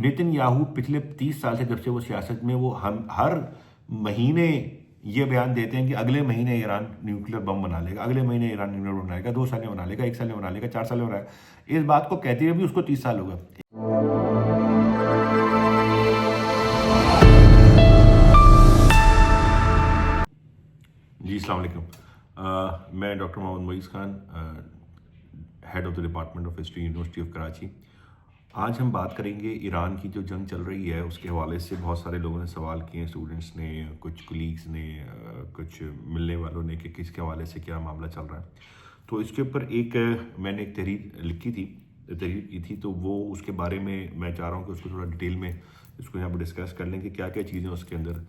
Nitin Yahoo پچھلے 30 سال سے جب سے وہ سیاست میں، وہ ہم ہر مہینے یہ بیان دیتے ہیں کہ اگلے مہینے ایران نیوکلیر بم بنا لے گا، اگلے مہینے ایران نیوکلیر بم بنائے گا، 2 سال میں بنا لے گا، 1 سال میں بنا لے گا، 4 سال میں بنائے گا۔ اس بات کو کہتے ہوئے بھی اس کو 30 سال ہوگا۔ جی السلام علیکم، میں doctor Muhammad Moiz Khan, head of the department of history, university of Karachi. آج ہم بات کریں گے ایران کی جو جنگ چل رہی ہے اس کے حوالے سے۔ بہت سارے لوگوں نے سوال کیے، اسٹوڈنٹس نے، کچھ کولیگس نے، کچھ ملنے والوں نے، کہ کس کے حوالے سے کیا معاملہ چل رہا ہے۔ تو اس کے اوپر میں نے ایک تحریر لکھی تھی، تحریر کی تھی، تو وہ اس کے بارے میں چاہ رہا ہوں کہ اس کو تھوڑا ڈیٹیل میں اس کو یہاں پہ ڈسکس کر لیں کہ کیا کیا چیزیں اس کے اندر۔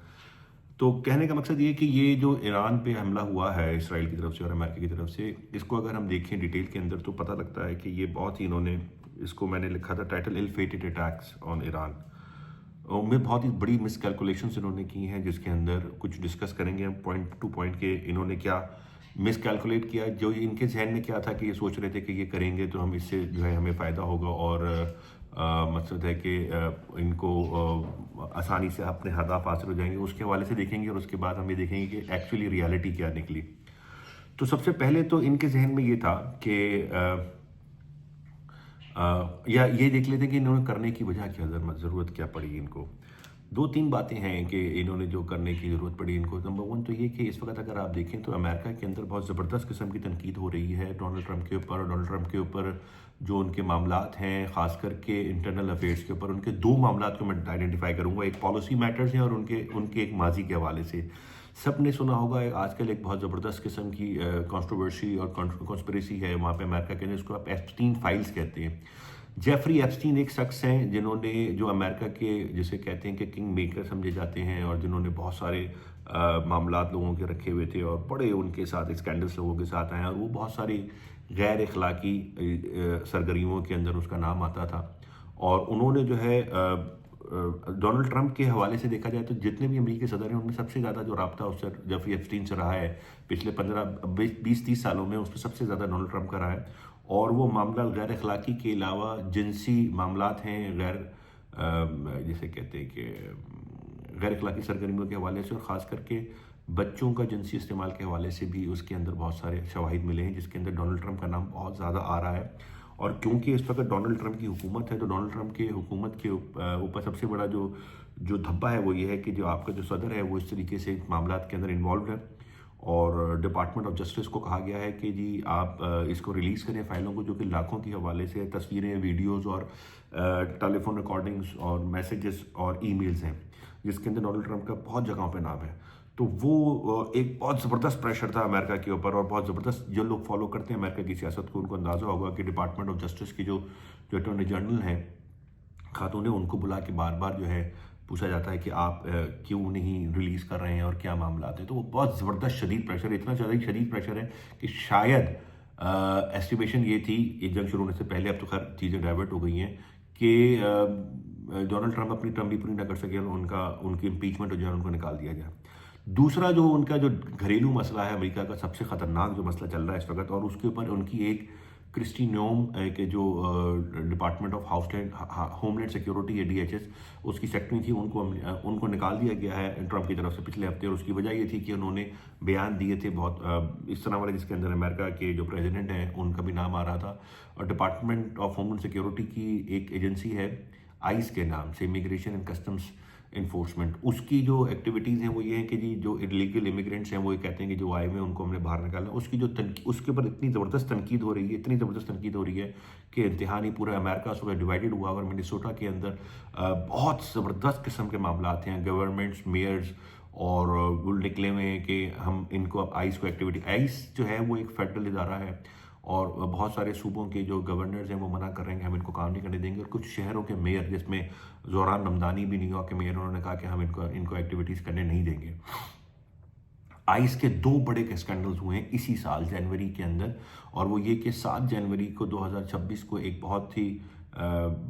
تو کہنے کا مقصد یہ کہ یہ جو ایران پہ حملہ ہوا ہے اسرائیل کی طرف سے اور امریکہ کی طرف سے، اس کو اگر ہم دیکھیں ڈیٹیل کے اندر تو پتہ لگتا ہے کہ یہ بہت ہی، انہوں نے اس کو، میں نے لکھا تھا ٹائٹل "اِل فیٹڈ اٹیکس آن ایران"، ان میں بہت ہی بڑی مس کیلکولیشنز انہوں نے کی ہیں، جس کے اندر کچھ ڈسکس کریں گے ہم پوائنٹ ٹو پوائنٹ کہ انہوں نے کیا مس کیلکولیٹ کیا، جو ان کے ذہن میں کیا تھا کہ یہ سوچ رہے تھے کہ یہ کریں گے تو ہم اس سے جو ہے ہمیں فائدہ ہوگا، اور مقصد ہے کہ ان کو آسانی سے اپنے ہدف حاصل ہو جائیں گے۔ اس کے حوالے سے دیکھیں گے اور اس کے بعد ہم یہ دیکھیں گے کہ ایکچولی ریالٹی کیا نکلی۔ تو سب سے پہلے تو ان کے ذہن میں یہ تھا کہ یا یہ دیکھ لیتے کہ انہوں نے کرنے کی وجہ کیا، ضرورت کیا پڑی ان کو۔ 2-3 باتیں ہیں کہ انہوں نے جو کرنے کی ضرورت پڑی ان کو۔ نمبر 1 تو یہ کہ اس وقت اگر آپ دیکھیں تو امریکہ کے اندر بہت زبردست قسم کی تنقید ہو رہی ہے ڈونلڈ ٹرمپ کے اوپر، اور ڈونلڈ ٹرمپ کے اوپر جو ان کے معاملات ہیں، خاص کر کے انٹرنل افیئرس کے اوپر، ان کے 2 معاملات کو میں آئیڈینٹیفائی کروں گا۔ ایک پالیسی میٹرز ہیں اور ان کے ایک ماضی کے حوالے سے۔ سب نے سنا ہوگا آج کل ایک بہت زبردست قسم کی کنٹروورسی اور کنسپریسی ہے وہاں پہ امریکہ کے اندر، اس کو آپ ایپسٹین فائلز کہتے ہیں۔ جیفری ایپسٹین ایک شخص ہیں جنہوں نے، جو امریکہ کے جسے کہتے ہیں کہ کنگ میکر سمجھے جاتے ہیں، اور جنہوں نے بہت سارے معاملات لوگوں کے رکھے ہوئے تھے اور بڑے ان کے ساتھ اسکینڈلس لوگوں کے ساتھ آئے، اور وہ بہت ساری غیر اخلاقی سرگرمیوں کے اندر اس کا نام آتا تھا۔ اور انہوں نے جو ہے ڈونلڈ ٹرمپ کے حوالے سے دیکھا جائے تو جتنے بھی امریکی صدر ہیں ان میں سب سے زیادہ جو رابطہ اس سے جیفری ایپسٹین سے رہا ہے پچھلے 20-30 سالوں میں، اس میں سب سے زیادہ ڈونلڈ ٹرمپ کا رہا ہے۔ اور وہ معاملہ غیر اخلاقی کے علاوہ جنسی معاملات ہیں، جسے کہتے ہیں کہ غیر اخلاقی سرگرمیوں کے حوالے سے، اور خاص کر کے بچوں کا جنسی استعمال کے حوالے سے بھی اس کے اندر بہت سارے شواہد ملے ہیں، جس کے اندر ڈونلڈ ٹرمپ کا نام بہت زیادہ آ رہا ہے۔ اور کیونکہ اس وقت ڈونلڈ ٹرمپ کی حکومت ہے، تو ڈونلڈ ٹرمپ کی حکومت کے اوپر سب سے بڑا جو دھبا ہے وہ یہ ہے کہ جو آپ کا جو صدر ہے وہ اس طریقے سے معاملات کے اندر انوالوڈ ہے، اور ڈپارٹمنٹ آف جسٹس کو کہا گیا ہے کہ جی آپ اس کو ریلیز کریں، فائلوں کو، جو کہ لاکھوں کے حوالے سے تصویریں، ویڈیوز اور ٹیلی فون ریکارڈنگز اور میسیجز اور ای میلز ہیں، جس کے اندر ڈونلڈ ٹرمپ کا بہت جگہوں پہ نام ہے۔ تو وہ ایک بہت زبردست پریشر تھا امریکہ کے اوپر، اور بہت زبردست، جو لوگ فالو کرتے ہیں امریکہ کی سیاست کو ان کو اندازہ ہوگا کہ ڈپارٹمنٹ آف جسٹس کی جو اٹارنی جنرل ہیں خاتون، ان کو بلا کے بار بار جو ہے پوچھا جاتا ہے کہ آپ کیوں نہیں ریلیز کر رہے ہیں اور کیا معاملات ہیں۔ تو وہ بہت زبردست شدید پریشر، اتنا شدید پریشر ہے کہ شاید ایسٹیمیشن یہ تھی، یہ جنگ شروع ہونے سے پہلے، اب تو خیر چیزیں ڈائیورٹ ہو گئی ہیں، کہ ڈونلڈ ٹرمپ اپنی ٹرم بھی پوری نہ کر سکے اور ان کی امپیچمنٹ جو ہے ان کو نکال دیا جائے۔ دوسرا جو ان کا جو گھریلو مسئلہ ہے، امریکہ کا سب سے خطرناک جو مسئلہ چل رہا ہے اس وقت، اور اس کے اوپر ان کی ایک کرسٹی نوم کے جو department of homeland security ہے DHS، اس کی سیکرٹری تھی، ان کو نکال دیا گیا ہے ٹرمپ کی طرف سے پچھلے ہفتے، اور اس کی وجہ یہ تھی کہ انہوں نے بیان دیے تھے بہت اس طرح والے، جس کے اندر امریکہ کے جو پریزیڈنٹ ہیں ان کا بھی نام آ رہا تھا۔ اور department of homeland security کی ایک ایجنسی ہے آئس کے نام سے، امیگریشن اینڈ کسٹمز انفورسمنٹ، اس کی جو ایکٹیویٹیز ہیں وہ یہ ہیں کہ جی جو انلیگل امیگرینٹس ہیں وہ یہ کہتے ہیں کہ جو آئے ہوئے ہیں ان کو ہم نے باہر نکالنا۔ اس کی جو اس کے اوپر اتنی زبردست تنقید ہو رہی ہے کہ انتہائی پورا امریکہ اس وقت ڈیوائیڈڈ ہوا، اور منیسوٹا کے اندر بہت زبردست قسم کے معاملات ہیں، گورنمنٹس، میئرز، اور وہ نکلے ہوئے ہیں کہ ہم ان کو اب آئس کو ایکٹیویٹی، آئس جو ہے وہ ایک فیڈرل ادارہ ہے، اور بہت سارے صوبوں کے جو گورنرز ہیں وہ منع کر رہے ہیں کہ ہم ان کو کام نہیں کرنے دیں گے، اور کچھ شہروں کے میئر، جس میں زوران نمدانی بھی نیو یارک کے میئر، انہوں نے کہا کہ ہم ان کو ایکٹیویٹیز کرنے نہیں دیں گے۔ آئس کے 2 بڑے اسکینڈلز ہوئے ہیں اسی سال جنوری کے اندر، اور وہ یہ کہ 7 جنوری کو 2026 کو ایک بہت ہی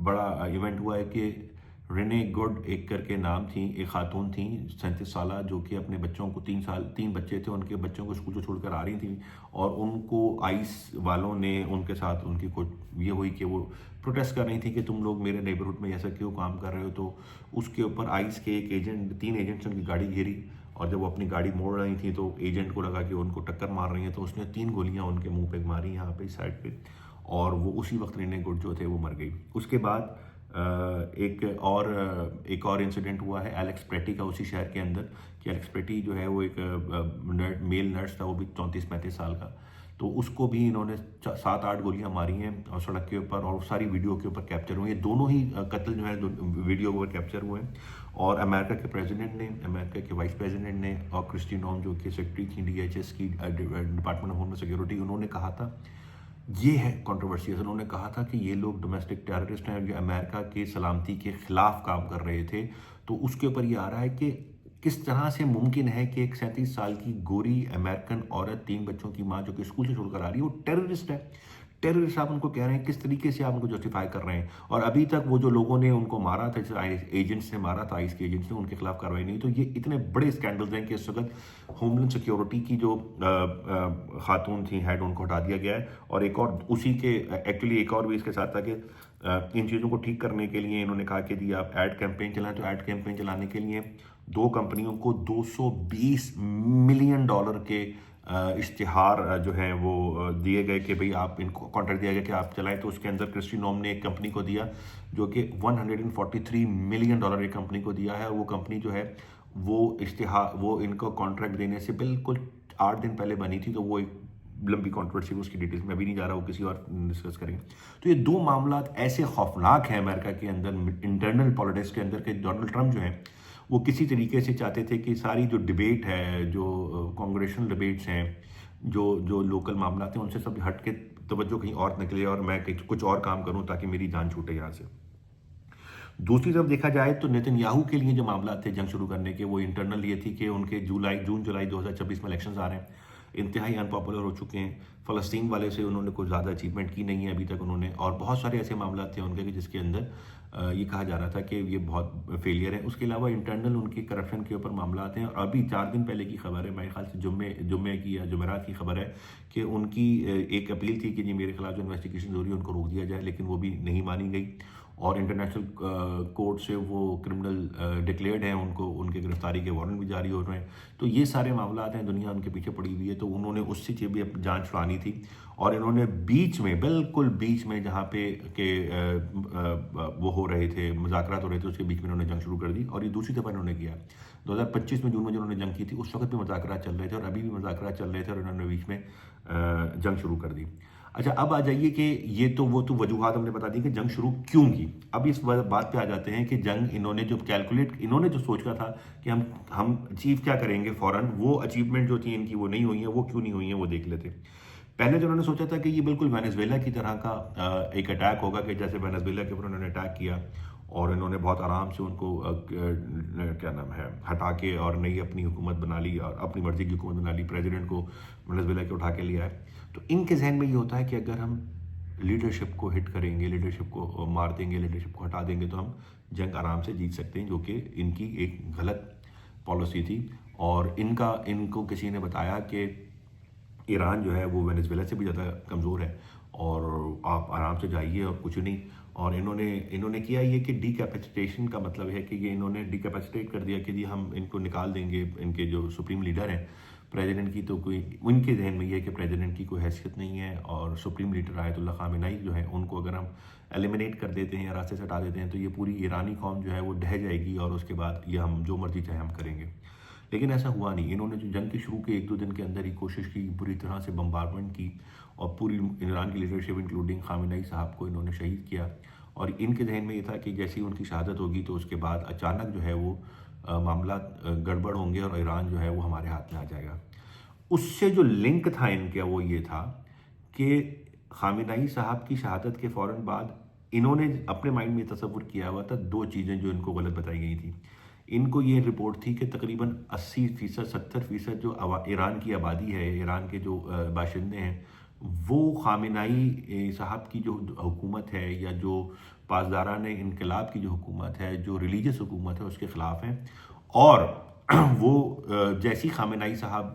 بڑا ایونٹ ہوا ہے کہ رینے گڈ ایک کر کے نام تھیں، ایک خاتون تھیں 37 سالہ، جو کہ اپنے بچوں کو 3 بچے تھے، ان کے بچوں کو اسکول سے چھوڑ کر آ رہی تھیں، اور ان کو آئس والوں نے ان کے ساتھ ان کی یہ ہوئی کہ وہ پروٹیسٹ کر رہی تھیں کہ تم لوگ میرے نیبرہڈ میں ایسا کیوں کام کر رہے ہو. تو اس کے اوپر آئس کے ایک ایجنٹ 3 ایجنٹس ان کی گاڑی گھیری، اور جب وہ اپنی گاڑی موڑ رہی تھیں تو ایجنٹ کو لگا کہ ان کو ٹکر مار رہی ہیں، تو اس نے 3 گولیاں ان کے منہ پہ ماری یہاں پہ سائڈ پہ، اور وہ اسی وقت رینے گڈ جو تھے وہ مر گئی. اس کے بعد ایک اور انسیڈنٹ ہوا ہے ایلیکس پریٹی کا اسی شہر کے اندر، کہ ایلیکس پریٹی جو ہے وہ ایک میل نرس تھا، وہ بھی 34-35 سال کا. تو اس کو بھی انہوں نے 7-8 گولیاں ماری ہیں اور سڑک کے اوپر، اور ساری ویڈیو کے اوپر کیپچر ہوئے. یہ دونوں ہی قتل جو ہے ویڈیو کے اوپر کیپچر ہوئے ہیں. اور امریکہ کے پریزیڈنٹ نے، امریکہ کے وائس پریزیڈنٹ نے، اور کرسٹی نوم جو کہ سیکرٹری تھیں DHS کی، ڈپارٹمنٹ آف ہوم سیکورٹی، انہوں نے کہا تھا، یہ ہے کنٹروورسی، انہوں نے کہا تھا کہ یہ لوگ ڈومیسٹک ٹیررسٹ ہیں، جو امریکہ کے سلامتی کے خلاف کام کر رہے تھے. تو اس کے اوپر یہ آ رہا ہے کہ کس طرح سے ممکن ہے کہ ایک 37 سال کی گوری امریکن عورت، 3 بچوں کی ماں جو کہ اسکول سے چھوڑ کر آ رہی ہے، وہ ٹیررسٹ ہے. ٹیررسٹ آپ ان کو کہہ رہے ہیں، کس طریقے سے آپ ان کو جسٹیفائی کر رہے ہیں؟ اور ابھی تک وہ جو لوگوں نے ان کو مارا تھا، ایجنٹس نے مارا تھا، آئس کے ایجنٹس نے، ان کے خلاف کارروائی نہیں. تو یہ اتنے بڑے اسکینڈلز ہیں کہ اس وقت ہوم لینڈ سیکیورٹی کی جو خاتون تھیں ہیڈ، ان کو ہٹا دیا گیا ہے. اور ایک اور اسی کے ایکچولی ایک اور بھی اس کے ساتھ تھا کہ ان چیزوں کو ٹھیک کرنے کے لیے انہوں نے کہا کہ جی آپ ایڈ کیمپین چلائیں. تو ایڈ کیمپین چلانے کے لیے 2 کمپنیوں کو $220 ملین کے اشتہار جو ہیں وہ دیے گئے کہ بھئی آپ ان کو کانٹریکٹ دیا گیا کہ آپ چلائیں. تو اس کے اندر کرسٹی نوم نے ایک کمپنی کو دیا جو کہ $143 ملین ایک کمپنی کو دیا ہے. وہ کمپنی جو ہے وہ ان کو کانٹریکٹ دینے سے بالکل 8 دن پہلے بنی تھی. تو وہ ایک لمبی کانٹروورسی، اس کی ڈیٹیلز میں ابھی نہیں جا رہا، وہ کسی اور ڈسکس کریں گے. تو یہ 2 معاملات ایسے خوفناک ہیں امریکہ کے اندر، انٹرنل پالیٹکس کے اندر، کہ ڈونلڈ ٹرمپ جو ہیں وہ کسی طریقے سے چاہتے تھے کہ ساری جو ڈیبیٹ ہے، جو کانگریشنل ڈیبیٹس ہیں، جو لوکل معاملات ہیں، ان سے سب ہٹ کے توجہ کہیں اور نکلے اور میں کچھ اور کام کروں تاکہ میری جان چھوٹے یہاں سے. دوسری طرف دیکھا جائے تو نیتن یاہو کے لیے جو معاملات تھے جنگ شروع کرنے کے، وہ انٹرنل یہ تھی کہ ان کے جون جولائی 2026 میں الیکشنز آ رہے ہیں، انتہائی ان پاپولر ہو چکے ہیں. فلسطین والے سے انہوں نے کوئی زیادہ اچیومنٹ کی نہیں ہے ابھی تک انہوں نے، اور بہت سارے ایسے معاملات تھے ان کے کہ جس کے اندر یہ کہا جا رہا تھا کہ یہ بہت فیلئر ہے. اس کے علاوہ انٹرنل ان کی کرپشن کے اوپر معاملات ہیں. اور ابھی 4 دن پہلے کی خبر ہے، میرے خیال سے جمعے کی یا جمعرات کی خبر ہے، کہ ان کی ایک اپیل تھی کہ جی میرے خلاف جو انویسٹیگیشن ہو رہی ہے ان کو روک دیا جائے، لیکن وہ بھی نہیں مانی گئی. اور انٹرنیشنل کورٹ سے وہ کرمنل ڈکلیئرڈ ہیں، ان کے گرفتاری کے وارنٹ بھی جاری ہو رہے ہیں. تو یہ سارے معاملات ہیں، دنیا ان کے پیچھے پڑی ہوئی ہے. تو انہوں نے اس سے بھی جان چھڑانی تھی، اور انہوں نے بالکل بیچ میں جہاں پہ کہ وہ ہو رہے تھے، مذاکرات ہو رہے تھے، اس کے بیچ میں انہوں نے جنگ شروع کر دی. اور یہ دوسری دفعہ انہوں نے کیا 2025 میں جون میں جنہوں نے جنگ کی تھی، اس وقت بھی مذاکرات چل رہے تھے اور ابھی بھی مذاکرات چل رہے تھے، اور انہوں نے بیچ میں جنگ شروع کر دی. اچھا، اب آ جائیے کہ یہ تو وہ وجوہات ہم نے بتا دی کہ جنگ شروع کیوں کی. اب اس بات پہ آ جاتے ہیں کہ جنگ انہوں نے جو سوچا تھا کہ ہم اچیو کیا کریں گے فوراً، وہ اچیومنٹ جو تھی ان کی وہ نہیں ہوئی ہیں. وہ کیوں نہیں ہوئی ہیں وہ دیکھ لیتے. پہلے تو انہوں نے سوچا تھا کہ یہ بالکل وینیزویلا کی طرح کا ایک اٹیک ہوگا، کہ جیسے وینیزویلا کے اوپر انہوں نے اٹیک کیا اور انہوں نے بہت آرام سے ان کو کیا نام ہے ہٹا کے اور نئی اپنی حکومت بنا لی، اور اپنی مرضی کی حکومت بنا لی، پریزیڈنٹ کو وینیزویلا کے اٹھا کے لیا ہے. تو ان کے ذہن میں یہ ہوتا ہے کہ اگر ہم لیڈرشپ کو ہٹ کریں گے، لیڈرشپ کو مار دیں گے، لیڈرشپ کو ہٹا دیں گے، تو ہم جنگ آرام سے جیت سکتے ہیں، جو کہ ان کی ایک غلط پالیسی تھی. اور ان کو کسی نے بتایا کہ ایران جو ہے وہ وینیزویلا سے بھی زیادہ کمزور ہے، اور آپ آرام سے جائیے اور کچھ نہیں. اور انہوں نے کیا یہ کہ ڈی کیپیسیٹیشن کا مطلب ہے کہ یہ انہوں نے ڈی کیپیسیٹیٹ کر دیا کہ جی ہم ان کو نکال دیں گے، ان کے جو سپریم لیڈر ہیں پریزیڈنٹ کی. تو ان کے ذہن میں یہ ہے کہ پریزیڈنٹ کی کوئی حیثیت نہیں ہے، اور سپریم لیڈر آیت اللہ خامنائی جو ہیں ان کو اگر ہم ایلیمنیٹ کر دیتے ہیں یا راستے سے ہٹا دیتے ہیں تو یہ پوری ایرانی قوم جو ہے وہ ڈھہ جائے گی، اور اس کے بعد یہ ہم جو مرضی چاہے ہم کریں گے. لیکن ایسا ہوا نہیں. انہوں نے جو جنگ کی شروع کے 1-2 دن کے اندر ہی کوشش کی، بری طرح سے بمبارمنٹ کی، اور پوری ایران کی لیڈرشپ انکلوڈنگ خامنائی صاحب کو انہوں نے شہید کیا. اور ان کے ذہن میں یہ تھا کہ جیسی ان کی شہادت ہوگی تو اس کے بعد اچانک جو ہے وہ معاملات گڑبڑ ہوں گے اور ایران جو ہے وہ ہمارے ہاتھ میں آ جائے گا. اس سے جو لنک تھا ان کا وہ یہ تھا کہ خامنائی صاحب کی شہادت کے فوراً بعد انہوں نے اپنے مائنڈ میں تصور کیا ہوا تھا 2 چیزیں جو ان کو غلط بتائی گئی تھیں. ان کو یہ رپورٹ تھی کہ تقریباً 80%، 70% جو ایران کی آبادی ہے، ایران کے جو باشندے ہیں، وہ خامنائی صاحب کی جو حکومت ہے یا جو پاسداران انقلاب کی جو حکومت ہے، جو ریلیجس حکومت ہے، اس کے خلاف ہیں. اور وہ جیسی خامنائی صاحب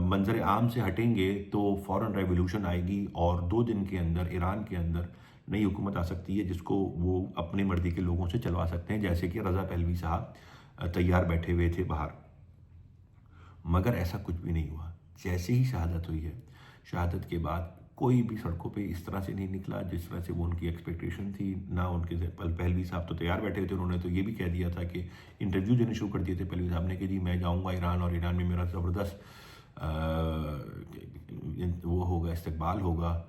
منظر عام سے ہٹیں گے تو فوراً ریولوشن آئے گی اور 2 دن کے اندر ایران کے اندر نئی حکومت آ سکتی ہے جس کو وہ اپنی مرضی کے لوگوں سے چلوا سکتے ہیں، جیسے کہ رضا پہلوی صاحب تیار بیٹھے ہوئے تھے باہر. مگر ایسا کچھ بھی نہیں ہوا. جیسے ہی شہادت ہوئی ہے، شہادت کے بعد کوئی بھی سڑکوں پہ اس طرح سے نہیں نکلا جس طرح سے وہ ان کی ایکسپیکٹیشن تھی. نہ ان کے پہلوی صاحب تو تیار بیٹھے ہوئے تھے، انہوں نے تو یہ بھی کہہ دیا تھا کہ انٹرویو دینے شروع کر دیے تھے پہلوی صاحب نے کہ جی میں جاؤں گا ایران اور ایران میں میرا زبردست وہ ہوگا، استقبال ہوگا.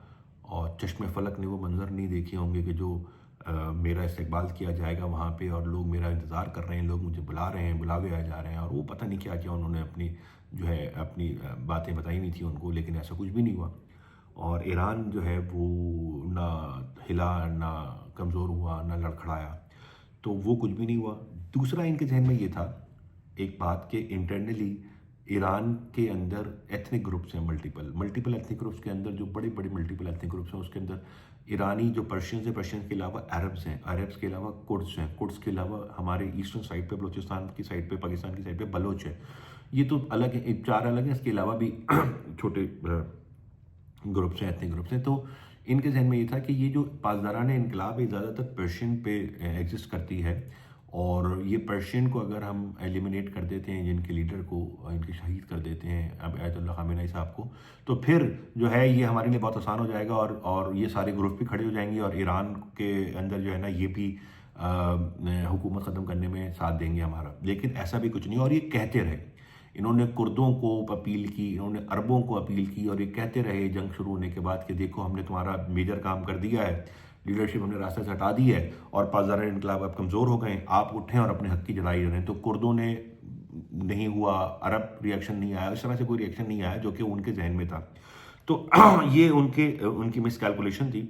اور چشم فلک نے وہ منظر نہیں دیکھے ہوں گے کہ جو میرا استقبال کیا جائے گا وہاں پہ اور لوگ میرا انتظار کر رہے ہیں، لوگ مجھے بلا رہے ہیں، بلاوے آ جا رہے ہیں. اور وہ پتہ نہیں کیا کیا انہوں نے اپنی جو ہے اپنی باتیں بتائی نہیں تھیں ان کو، لیکن ایسا کچھ بھی نہیں ہوا. اور ایران جو ہے وہ نہ ہلا، نہ کمزور ہوا، نہ لڑکھڑایا. تو وہ کچھ بھی نہیں ہوا. دوسرا ان کے ذہن میں یہ تھا ایک بات کہ انٹرنلی ایران کے اندر ایتھنک گروپس ہیں، ملٹیپل ایتھنک گروپس کے اندر جو بڑے بڑے ملٹیپل ایتھنک گروپس ہیں اس کے اندر ایرانی جو پرشینز ہیں، پرشینز کے علاوہ عربس ہیں، عربس کے علاوہ کرڈس ہیں، کرڈس کے علاوہ ہمارے ایسٹرن سائڈ پہ بلوچستان کی سائڈ پہ، پاکستان کی سائڈ پہ بلوچ ہے. یہ تو الگ ہیں، 4 الگ ہیں. اس کے علاوہ بھی چھوٹے گروپس ہیں، ایتھنک گروپس ہیں. تو ان کے ذہن میں یہ تھا کہ یہ جو پاسداران انقلاب ہے زیادہ تر پرشین پہ ایگزسٹ کرتی ہے، اور یہ پرشین کو اگر ہم ایلیمنیٹ کر دیتے ہیں، جن کے لیڈر کو ان کے شہید کر دیتے ہیں آیت اللہ خامنہئی صاحب کو، تو پھر جو ہے یہ ہمارے لیے بہت آسان ہو جائے گا اور یہ سارے گروپ بھی کھڑے ہو جائیں گے اور ایران کے اندر جو ہے نا یہ بھی حکومت ختم کرنے میں ساتھ دیں گے ہمارا. لیکن ایسا بھی کچھ نہیں. اور یہ کہتے رہے، انہوں نے کردوں کو اپیل کی، انہوں نے عربوں کو اپیل کی، اور یہ کہتے رہے جنگ شروع ہونے کے بعد کہ دیکھو ہم نے تمہارا میجر کام کر دیا ہے، لیڈرشپ ہم نے راستے سے ہٹا دی ہے اور پاسداران انقلاب اب کمزور ہو گئے ہیں، آپ اٹھیں اور اپنے حق کی لڑائی لڑیں. تو کردوں نے نہیں ہوا، عرب ریئیکشن نہیں آیا، اس طرح سے کوئی ریئیکشن نہیں آیا جو کہ ان کے ذہن میں تھا. تو یہ ان کی مس کیلکولیشن تھی.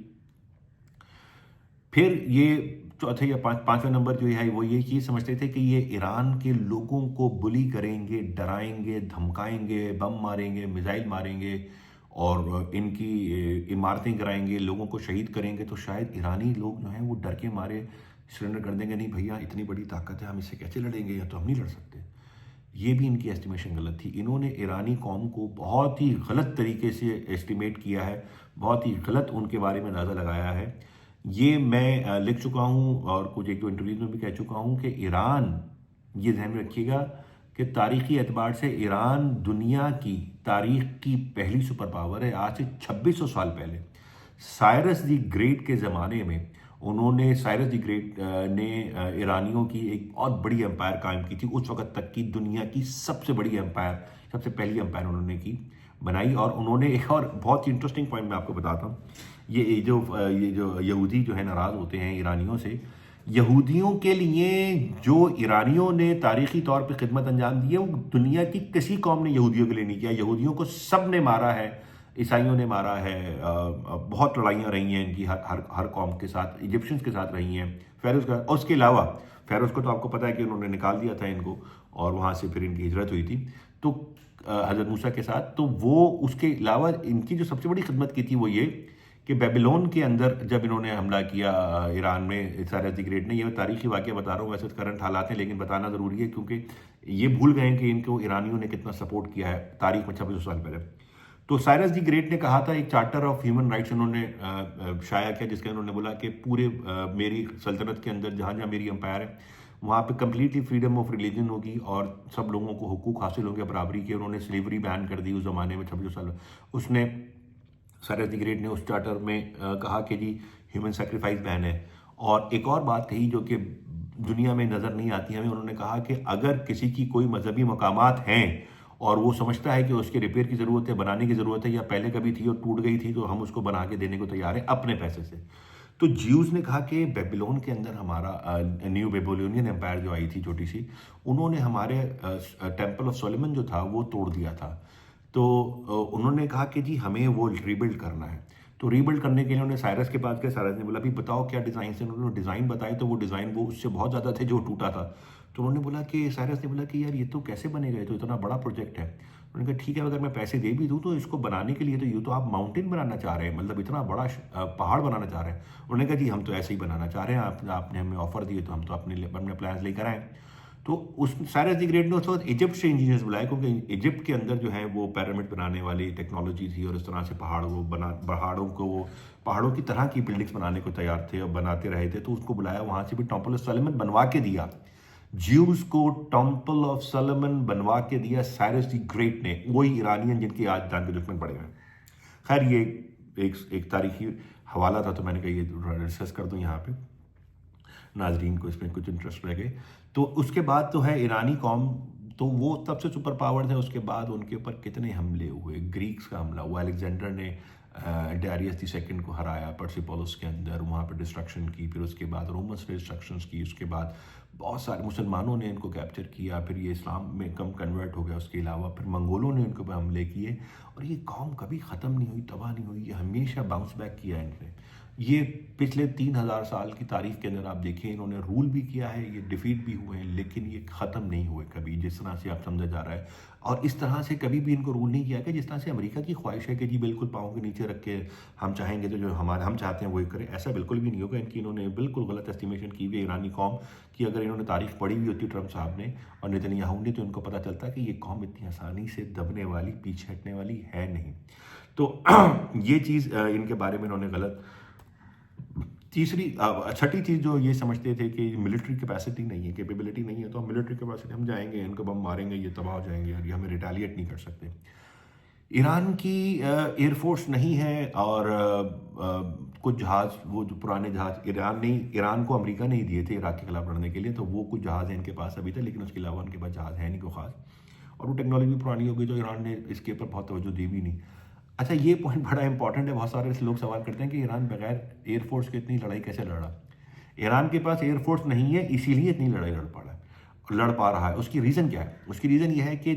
پھر یہ چوتھے یا پانچواں نمبر جو ہے وہ یہ سمجھتے تھے کہ یہ ایران کے لوگوں کو بلی کریں گے، ڈرائیں گے، دھمکائیں گے، بم ماریں گے، میزائل ماریں گے اور ان کی عمارتیں گرائیں گے، لوگوں کو شہید کریں گے. تو شاید ایرانی لوگ جو ہیں وہ ڈر کے مارے سرنڈر کر دیں گے، نہیں بھیا اتنی بڑی طاقت ہے، ہم اس سے کیسے لڑیں گے، یا تو ہم نہیں لڑ سکتے. یہ بھی ان کی ایسٹیمیشن غلط تھی. انہوں نے ایرانی قوم کو بہت ہی غلط طریقے سے ایسٹیمیٹ کیا ہے، بہت ہی غلط ان کے بارے میں اندازہ لگایا ہے. یہ میں لکھ چکا ہوں اور کچھ ایک دو انٹرویوز میں بھی کہہ چکا ہوں کہ ایران، یہ ذہن میں رکھیے گا کہ تاریخی اعتبار سے ایران دنیا کی تاریخ کی پہلی سپر پاور ہے. آج سے 2600 سال پہلے سائرس دی گریٹ کے زمانے میں سائرس دی گریٹ نے ایرانیوں کی ایک بہت بڑی امپائر قائم کی تھی. اس وقت تک کی دنیا کی سب سے بڑی امپائر، سب سے پہلی امپائر انہوں نے بنائی. اور انہوں نے ایک اور بہت ہی انٹرسٹنگ پوائنٹ میں آپ کو بتاتا ہوں. یہ جو یہودی جو ہے ناراض ہوتے ہیں ایرانیوں سے، یہودیوں کے لیے جو ایرانیوں نے تاریخی طور پہ خدمت انجام دی ہے وہ دنیا کی کسی قوم نے یہودیوں کے لیے نہیں کیا. یہودیوں کو سب نے مارا ہے، عیسائیوں نے مارا ہے، بہت لڑائیاں رہی ہیں ان کی ہر قوم کے ساتھ، ایجپشنز کے ساتھ رہی ہیں، فیروز کا. اور اس کے علاوہ فیروز کو تو آپ کو پتہ ہے کہ انہوں نے نکال دیا تھا ان کو، اور وہاں سے پھر ان کی ہجرت ہوئی تھی تو حضرت موسیٰ کے ساتھ. تو وہ اس کے علاوہ ان کی جو سب سے بڑی خدمت کی تھی وہ یہ کہ بیبلون کے اندر جب انہوں نے حملہ کیا ایران میں، سائرس دی گریٹ نے، یہ تاریخی واقعہ بتا رہا ہوں، ویسے کرنٹ حالات ہیں لیکن بتانا ضروری ہے کیونکہ یہ بھول گئے ہیں کہ ان کو ایرانیوں نے کتنا سپورٹ کیا ہے تاریخ میں 2600 سال پہلے. تو سائرس دی گریٹ نے کہا تھا، ایک چارٹر آف ہیومن رائٹس انہوں نے شائع کیا جس کے انہوں نے بولا کہ پورے میری سلطنت کے اندر جہاں جہاں میری امپائر ہے وہاں پہ کمپلیٹلی فریڈم آف ریلیجن ہوگی اور سب لوگوں کو حقوق حاصل ہوں گے برابری کے. انہوں نے سلیوری بین کر دی اس زمانے میں 2600 سال. اس نے سائرس دی گریٹ نے اس چارٹر میں کہا کہ جی ہیومن سیکریفائس بین ہے. اور ایک اور بات کہی جو کہ دنیا میں نظر نہیں آتی ہمیں، انہوں نے کہا کہ اگر کسی کی کوئی مذہبی مقامات ہیں اور وہ سمجھتا ہے کہ اس کے ریپیئر کی ضرورت ہے، بنانے کی ضرورت ہے، یا پہلے کبھی تھی اور ٹوٹ گئی تھی تو ہم اس کو بنا کے دینے کو تیار ہیں اپنے پیسے سے. تو جیوز نے کہا کہ بیبلون کے اندر ہمارا نیو بیبولونین امپائر جو آئی تھی چھوٹی سی، انہوں نے ہمارے ٹیمپل آف سولومن جو تھا وہ توڑ دیا تھا. تو انہوں نے کہا کہ جی ہمیں وہ ریبلڈ کرنا ہے. تو ریبلڈ کرنے کے لیے انہوں نے سائرس کے پاس گئے. سائرس نے بولا بھی بتاؤ کیا ڈیزائن سے، انہوں نے ڈیزائن بتائے تو وہ ڈیزائن وہ اس سے بہت زیادہ تھے جو ٹوٹا تھا. تو انہوں نے بولا کہ سائرس نے بولا کہ یار یہ تو کیسے بنے گا، یہ تو اتنا بڑا پروجیکٹ ہے. انہوں نے کہا ٹھیک ہے اگر میں پیسے دے بھی دوں تو اس کو بنانے کے لیے تو یہ تو آپ ماؤنٹین بنانا چاہ رہے ہیں, مطلب اتنا بڑا پہاڑ بنانا چاہ رہے ہیں. انہوں نے کہا جی ہم تو ایسے ہی بنانا چاہ رہے ہیں, آپ نے ہمیں آفر دیے تو ہم تو اپنے پلانس لے کر آئیں. تو اس سائرس دی گریٹ نے اس وقت ایجپٹ سے انجینئرز بلائے, کیونکہ ایجپٹ کے اندر جو ہے وہ پیرامڈ بنانے والی ٹیکنالوجی تھی, اور اس طرح سے پہاڑوں کی طرح کی بلڈنگس بنانے کو تیار تھے اور بناتے رہے تھے. تو اس کو بلایا, وہاں سے بھی ٹیمپل آف سلیمن بنوا کے دیا, جیوز کو ٹیمپل آف سلیمن بنوا کے دیا سائرس دی گریٹ نے, وہی ایرانین جن کی آج جان کے دشمن پڑے ہوئے. خیر یہ ایک تاریخی حوالہ تھا, تو میں نے کہا یہ ڈسکس کر دوں یہاں پہ, ناظرین کو اس میں کچھ انٹرسٹ رہ گئے. تو اس کے بعد تو ہے ایرانی قوم, تو وہ تب سے سپر پاورڈ ہیں. اس کے بعد ان کے اوپر کتنے حملے ہوئے, گریکس کا حملہ ہوا, الیگزینڈر نے ڈیریس دی سیکنڈ کو ہرایا پرسیپولس کے اندر, وہاں پہ ڈسٹرکشن کی. پھر اس کے بعد رومنس نے ڈسٹرکشنس کی. اس کے بعد بہت سارے مسلمانوں نے ان کو کیپچر کیا, پھر یہ اسلام میں کم کنورٹ ہو گیا. اس کے علاوہ پھر منگولوں نے ان کے اوپر حملے کیے, اور یہ قوم کبھی ختم نہیں ہوئی, تباہ نہیں ہوئی, یہ ہمیشہ باؤنس بیک کیا ان نے. یہ پچھلے 3000 سال کی تاریخ کے اندر آپ دیکھیں, انہوں نے رول بھی کیا ہے, یہ ڈیفیٹ بھی ہوئے ہیں, لیکن یہ ختم نہیں ہوئے کبھی, جس طرح سے آپ سمجھا جا رہا ہے. اور اس طرح سے کبھی بھی ان کو رول نہیں کیا کہ جس طرح سے امریکہ کی خواہش ہے کہ جی بالکل پاؤں کے نیچے رکھ کے ہم چاہیں گے تو جو ہم چاہتے ہیں وہی کریں. ایسا بالکل بھی نہیں ہوگا. ان کی انہوں نے بالکل غلط اسٹیمیشن کی ہوئی ہے ایرانی قوم کی. اگر انہوں نے تاریخ پڑھی ہوئی ہوتی ٹرمپ صاحب نے اور نیتن یاہو نے, تو ان کو پتہ چلتا کہ یہ قوم اتنی آسانی سے دبنے والی, پیچھے ہٹنے والی ہے نہیں. تو یہ چیز ان کے بارے میں انہوں نے غلط. چھٹی چیز جو یہ سمجھتے تھے کہ ملٹری کیپیسٹی نہیں ہے, کیپیبلٹی نہیں ہے, تو ہم ملٹری کیپیسٹی ہم جائیں گے, ان کو بم ماریں گے, یہ تباہ ہو جائیں گے, اور یہ ہمیں ریٹیلیٹ نہیں کر سکتے. ایران کی ایئر فورس نہیں ہے, اور کچھ جہاز, وہ جو پرانے جہاز ایران کو امریکہ نے ہی دیے تھے عراق کے خلاف لڑنے کے لیے, تو وہ کچھ جہاز ہیں ان کے پاس ابھی تک, لیکن اس کے علاوہ ان کے پاس جہاز ہے نہیں کوئی خاص, اور وہ ٹیکنالوجی بھی پرانی ہو گئی, تو ایران نے اس کے اوپر بہت توجہ دی بھی نہیں. اچھا یہ پوائنٹ بڑا امپورٹنٹ ہے, بہت سارے لوگ سوال کرتے ہیں کہ ایران بغیر ایئر فورس کے اتنی لڑائی کیسے لڑا. ایران کے پاس ایئر فورس نہیں ہے, اسی لیے اتنی لڑائی لڑ پا رہا ہے. اس کی ریزن کیا ہے؟ اس کی ریزن یہ ہے کہ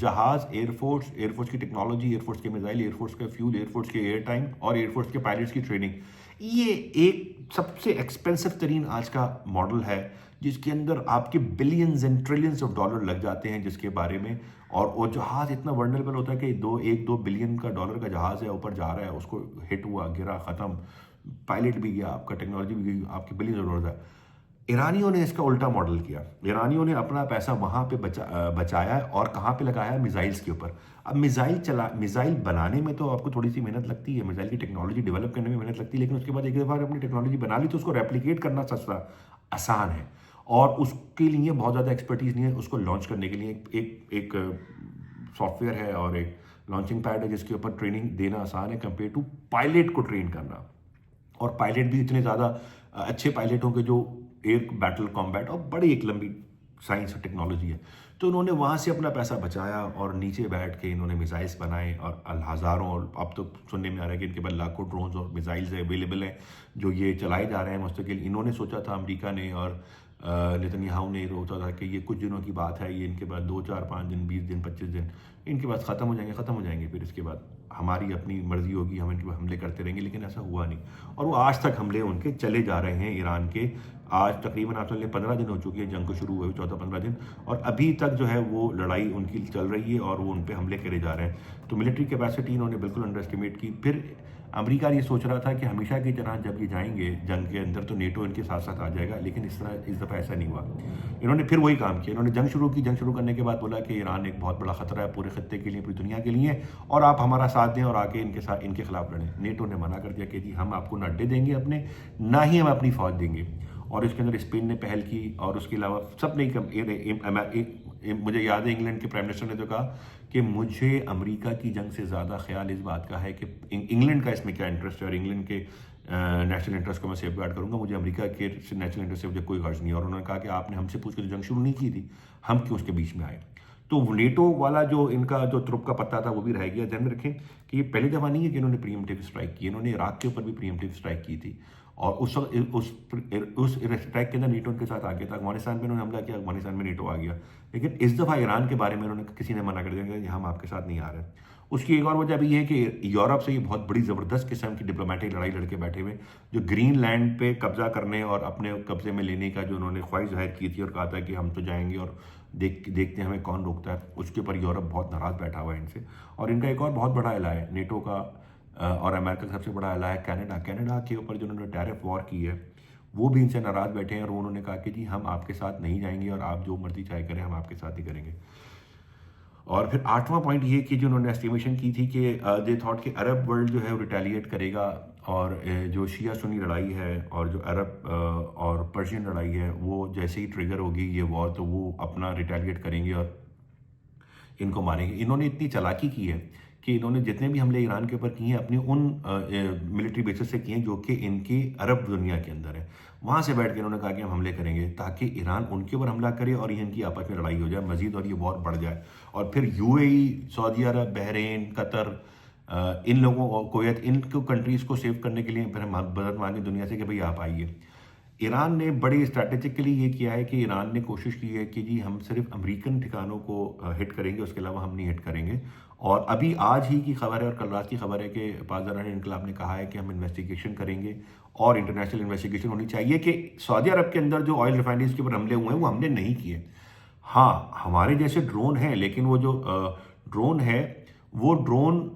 جہاز, ایئر فورس کی ٹیکنالوجی, ایئر فورس کے میزائل, ایئر فورس کا فیول, ایئر فورس کے ایئر ٹائم, اور ایئر فورس کے پائلٹس کی ٹریننگ, یہ ایک سب سے ایکسپینسو ترین آج کا ماڈل ہے, جس کے اندر آپ کے billions and trillions of dollar لگ جاتے ہیں, جس کے بارے میں, اور وہ جہاز اتنا ورنریبل ہوتا ہے کہ 1-2 بلین کا ڈالر کا جہاز ہے, اوپر جا رہا ہے, اس کو ہٹ ہوا, گرا, ختم, پائلٹ بھی گیا, آپ کا ٹیکنالوجی بھی گئی, آپ کے بلین ڈالر ہے. ایرانیوں نے اس کا الٹا ماڈل کیا. ایرانیوں نے اپنا پیسہ وہاں پہ بچایا, اور کہاں پہ لگایا؟ میزائلس کے اوپر. اب میزائل بنانے میں تو آپ کو تھوڑی سی محنت لگتی ہے, میزائل کی ٹیکنالوجی ڈیولپ کرنے میں محنت لگتی ہے, لیکن اس کے بعد ایک دفعہ اپنی ٹیکنالوجی بنا لی تو اس کو ریپلیکیٹ کرنا سستا آسان ہے, اور اس کے لیے بہت زیادہ ایکسپرٹیز نہیں ہے. اس کو لانچ کرنے کے لیے ایک سافٹ ویئر ہے اور ایک لانچنگ پیڈ ہے, جس کے اوپر ٹریننگ دینا آسان ہے کمپیئر ٹو پائلٹ کو ٹرین کرنا. اور پائلٹ بھی اتنے زیادہ اچھے پائلٹ ہوں گے جو ایئر بیٹل کامبیٹ, اور بڑی ایک لمبی سائنس اور ٹیکنالوجی ہے. تو انہوں نے وہاں سے اپنا پیسہ بچایا, اور نیچے بیٹھ کے انہوں نے میزائلس بنائے, اور ہزاروں, اور اب تو سننے میں آ رہا ہے کہ ان کے پاس لاکھوں ڈرونز اور میزائلز اویلیبل ہیں جو یہ چلائے جا رہے ہیں مستقل. انہوں نے سوچا تھا, امریکہ نے اور نیتن یاہو نے سوچا تھا کہ یہ کچھ دنوں کی بات ہے, یہ ان کے پاس 2-4-5 دن, 20 دن, 25 دن ان کے پاس ختم ہو جائیں گے, پھر اس کے بعد ہماری اپنی مرضی ہوگی, ہم ان کے حملے کرتے رہیں گے. لیکن ایسا ہوا نہیں, اور وہ آج تک حملے ان کے چلے جا رہے ہیں ایران کے. آج تقریباً آپ چلیں 15 دن ہو چکی ہے جنگ کو شروع ہوئے, 14-15 دن, اور ابھی تک جو ہے وہ لڑائی ان کی چل رہی ہے, اور وہ ان پہ حملے کرے جا رہے ہیں. تو ملٹری کیپیسٹی انہوں نے بالکل انڈر اسٹیمیٹ کی. پھر امریکہ یہ سوچ رہا تھا کہ ہمیشہ کی طرح جب یہ جائیں گے جنگ کے اندر تو نیٹو ان کے ساتھ ساتھ آ جائے گا, لیکن اس دفعہ ایسا نہیں ہوا. انہوں نے پھر وہی کام کیا, انہوں نے جنگ شروع کی. جنگ شروع کرنے کے بعد بولا کہ ایران ایک بہت بڑا خطرہ ہے پورے خطے کے لیے, پوری دنیا کے لیے, اور آپ ہمارا ساتھ دیں اور آ کے ان کے خلاف لڑیں. نیٹو نے منع کر دیا کہ جی ہم آپ کو نہ اڈے دیں گے اپنے, نہ ہی ہم اپنی فوج دیں گے. اور اس کے اندر اسپین نے پہل کی, اور اس کے علاوہ سب نے. مجھے یاد ہے انگلینڈ کے پرائم منسٹر نے تو کہا کہ مجھے امریکہ کی جنگ سے زیادہ خیال اس بات کا ہے کہ انگلینڈ کا اس میں کیا انٹرسٹ ہے, اور انگلینڈ کے نیشنل انٹرسٹ کو میں سیف گارڈ کروں گا, مجھے امریکہ کے نیشنل انٹرسٹ سے مجھے کوئی غرض نہیں. اور انہوں نے کہا کہ آپ نے ہم سے پوچھ کے جو جنگ شروع نہیں کی تھی, ہم کیوں اس کے بیچ میں آئے. تو نیٹو والا جو ان کا جو ترپ کا پتہ تھا وہ بھی رہ گیا. ذہن میں رکھیں کہ یہ پہلی دفعہ نہیں ہے کہ انہوں نے پریمپٹیو اسٹرائک کی, انہوں نے عراق کے اوپر بھی پریمپٹیو اسٹرائک کی تھی, اور اس وقت اس اسٹرائک کے اندر نیٹو ان کے ساتھ آ گیا تھا. افغانستان میں انہوں نے حملہ کیا, افغانستان میں نیٹو آ گیا. لیکن اس دفعہ ایران کے بارے میں انہوں نے کسی نے منع کر دیا کہ ہم آپ کے ساتھ نہیں آ رہے. اس کی ایک اور وجہ بھی یہ ہے کہ یورپ سے یہ بہت بڑی زبردست قسم کی ڈپلومیٹک لڑائی لڑ کے بیٹھے ہوئے، جو گرین لینڈ پہ قبضہ کرنے اور اپنے قبضے میں لینے کا جو انہوں نے خواہش ظاہر کی تھی اور کہا تھا کہ ہم تو جائیں گے اور دیکھتے ہیں ہمیں کون روکتا ہے، اس کے اوپر یورپ بہت ناراض بیٹھا ہوا ہے ان سے۔ اور ان کا ایک اور بہت بڑا الہ ہے نیٹو کا اور امریکہ کا سب سے بڑا الہ ہے کینیڈا کے اوپر جو انہوں نے ٹیرف وار کی ہے، وہ بھی ان سے ناراض بیٹھے ہیں، اور انہوں نے کہا کہ جی ہم آپ کے ساتھ نہیں جائیں گے اور آپ جو مرضی چاہے کریں، ہم آپ کے ساتھ ہی کریں گے۔ اور پھر 8واں پوائنٹ یہ کہ جو انہوں نے اسٹیمیشن کی تھی کہ دے تھاٹ کہ عرب ورلڈ جو ہے وہ ریٹیلیٹ کرے گا، اور جو شیعہ سنی لڑائی ہے اور جو عرب اور پرشین لڑائی ہے، وہ جیسے ہی ٹریگر ہوگی یہ وار تو وہ اپنا ریٹیلیٹ کریں گے اور ان کو ماریں گے۔ انہوں نے اتنی چالاکی کی ہے کہ انہوں نے جتنے بھی حملے ایران کے اوپر کیے ہیں اپنی ان ملٹری بیسز سے کیے ہیں جو کہ ان کی عرب دنیا کے اندر ہے، وہاں سے بیٹھ کے انہوں نے کہا کہ ہم حملے کریں گے تاکہ ایران ان کے اوپر حملہ کرے اور یہ ان کی آپس میں لڑائی ہو جائے مزید اور یہ وار بڑھ جائے، اور پھر یو اے ای، سعودی عرب، بحرین، قطر، ان لوگوں اور کویت، ان کو کنٹریز کو سیو کرنے کے لیے پھر ہم مدد مانگیں دنیا سے کہ بھئی آپ آئیے۔ ایران نے بڑی اسٹریٹجکلی یہ کیا ہے کہ ایران نے کوشش کی ہے کہ جی ہم صرف امریکن ٹھکانوں کو ہٹ کریں گے، اس کے علاوہ ہم نہیں ہٹ کریں گے۔ اور ابھی آج ہی کی خبر ہے اور کل رات کی خبر ہے کہ پاسداران انقلاب نے کہا ہے کہ ہم انویسٹیگیشن کریں گے، اور انٹرنیشنل انویسٹیگیشن ہونی چاہیے کہ سعودی عرب کے اندر جو آئل ریفائنریز کے اوپر حملے ہوئے ہیں وہ ہم نے نہیں کیے۔ ہاں ہمارے جیسے ڈرون ہیں، لیکن وہ جو ڈرون ہے وہ ڈرون